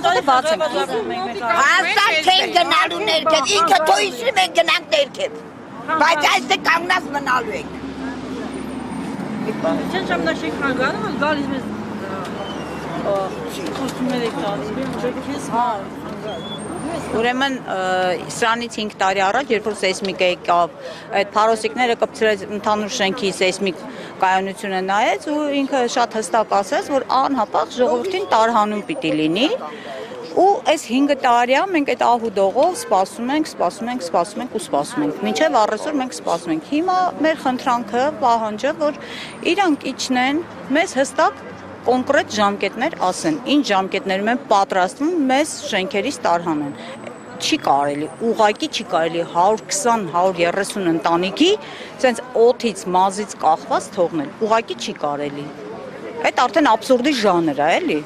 Կոմենտը բաց ենք։ Ասա չեն գնալու ներքև, ինքը թույսի մենք գնանք ներքև, բայց այստեղ կանգնած մնալու ենք։ Չեն ժամնաշիկ հանգանը, որ գալիս մեզ խոստումներ եք տալիս, Ուրեմն սրանից 5 տարի առաջ, երբ որ սեյսմիկը եկավ, այդ փարոսիկները կպցրեց ընդհանուր շենքի սեյսմիկ կայունությունը նայեց ու ինքը շատ հստակ ասեց, որ անհապաղ ժողովրդին տարհանում պիտի լինի ու այս 5 տարիա մենք այդ ահուդողով սպասում ենք, մինչև առեսօր մենք սպասում ենք։ Հիմա մեր խնդրանքը, պահանջը, որ իրանք իջնեն, մեզ հստակ կոնկրետ ժամկետներ ասեն, ինչ ժամկետներում են պատրաստվում մեզ շենքերից տարհանեն։ Չի կարելի, ուղղակի չի կարելի 120-130 ընտանիքի սենց օդից, մազից կախված թողնել, ուղղակի չի կարելի։ Այդ արդեն աբսուրդի ժանր է, էլի։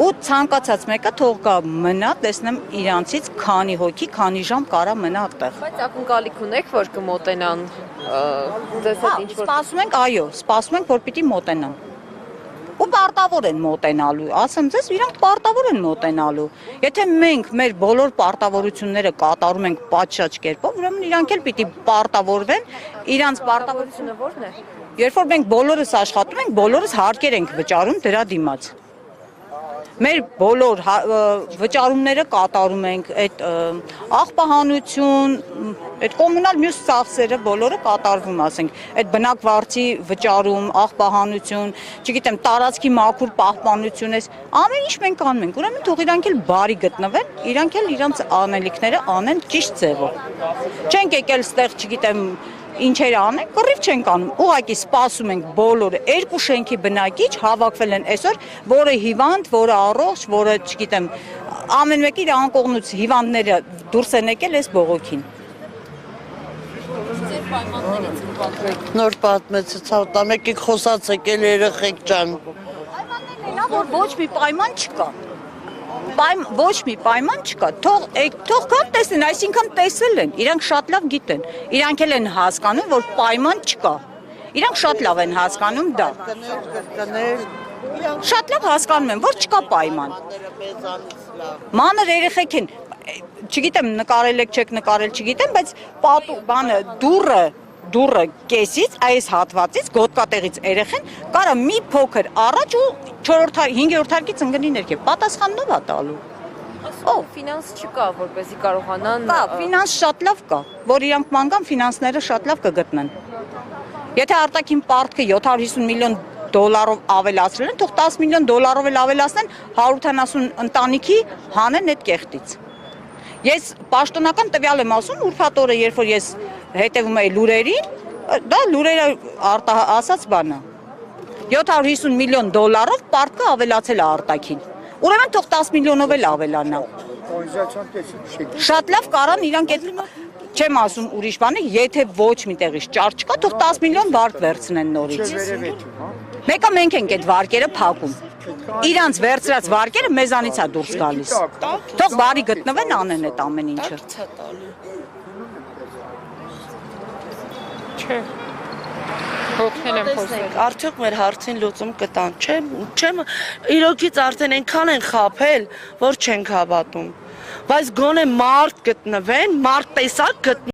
Ու ցանկացած մեկը թող գա մնա, տեսնեմ իրանցից քանի հոգի, քանի ժամ կարա մնա այդտեղ։ Բայց ակնկալիք ունեք, որ կմոտենան ձեզ հետ ինչ-որ։ Սպասում ենք, այո, սպասում ենք, որ պիտի մոտենան։ Ու պարտավոր են մոտենալու, ասեմ ձեզ, իրանք պարտավոր են մոտենալու։ Եթե մենք մեր բոլոր պարտավորությունները կատարում ենք պատշաճ կերպով, ուրեմն իրանք էլ պիտի պարտավորվեն, իրանց Պարտավորությունը ո՞րն է։ Երբ որ մենք բոլորս աշխատում ենք, բոլորս հարկեր ենք վճարում դրա դիմաց։ Մեր բոլոր վճարումները կատարում ենք, այդ աղբահանություն, այդ կոմունալ մյուս ծախսերը բոլորը կատարվում, ասենք, այդ բնակվարձի վճարում, աղբահանություն, չգիտեմ, տարածքի մաքուր պահպանություն, ամեն ինչ մենք անում ենք, ուրեմն թող իրանք էլ բարի գտնվեն, իրանք էլ իրանց անելիքները անեն ճիշտ ձևով։ Չենք եկել ստեղ, չգիտեմ, ինչեր անենք, կռիվ չենք անում, ուղղակի սպասում ենք բոլորը, երկու շենքի բնակիչ հավաքվել են այսօր, որը հիվանդ, որը առողջ, որը, չգիտեմ, ամեն մեկի իր անկողնուց հիվանդները դուրս են եկել այս բողոքին։ Նոր պատմեցի, մեկիկ խոսած եկել երեխեք ջան։ Պայմաններն են, որ ոչ մի պայման չկա։ Ոչ մի պայման չկա, թող կան տեսնեն, այսինքն տեսել են, իրանք շատ լավ գիտեն, իրանք էլ են հասկանում, որ պայման չկա, իրանք շատ լավ են հասկանում դա, շատ լավ հասկանում են, որ չկա պայման, մանր երեխեք են, չգիտեմ նկարել եք, չեք նկարել, չգիտեմ, բայց դուրը կեսից, այս հատվածից, գոտկատեղից երեխեն կարա մի փոքր առաջ ու 5-րդ հարկից ընկնի ներքև, պատասխանով է տալու։ Ֆինանս չկա, որպեսզի կարողանան։ Կա, ֆինանս շատ լավ կա, որ իրանք ման գան ֆինանսները շատ լավ կգտնեն։ Եթե արտաքին պարտքը 750 միլիոն դոլարով ավելացրել են, թող 10 միլիոն դոլարով էլ ավելացնեն 170 ընտանիքի հանեն այդ կեղտից։ Ես պաշտոնական տվյալ եմ ասում, ուրբաթ օրը, երբ որ ես հետևում էի լուրերին, դա լուրերը ասած բան է։ 750 միլիոն դոլարով պարտքը ավելացել է արտաքին։ Ուրեմն թող 10 միլիոնով էլ ավելանա։ Շատ լավ կարան իրանք այդ չեմ ասում ուրիշ բանը, եթե ոչ մի տեղից ճար չկա, թող 10 միլիոն վարկ վերցնեն նորից։ Մեկը մենք ենք այդ վարկերը փակում։ Իրանց վերցրած վարկերը մեզանից է դուրս գալիս։ Թող բարի գտնվեն, անեն այդ ամեն ինչը։ Չէ։ Հոգնել եմ խոսել։ Արդյոք մեր հարցին լուծում կտան, չեմ, իրոքից արդեն այնքան են խաբել, որ չենք հավատում, բայց գոնե մարդ գտնվեն, մարդ տեսակ գտնվեն։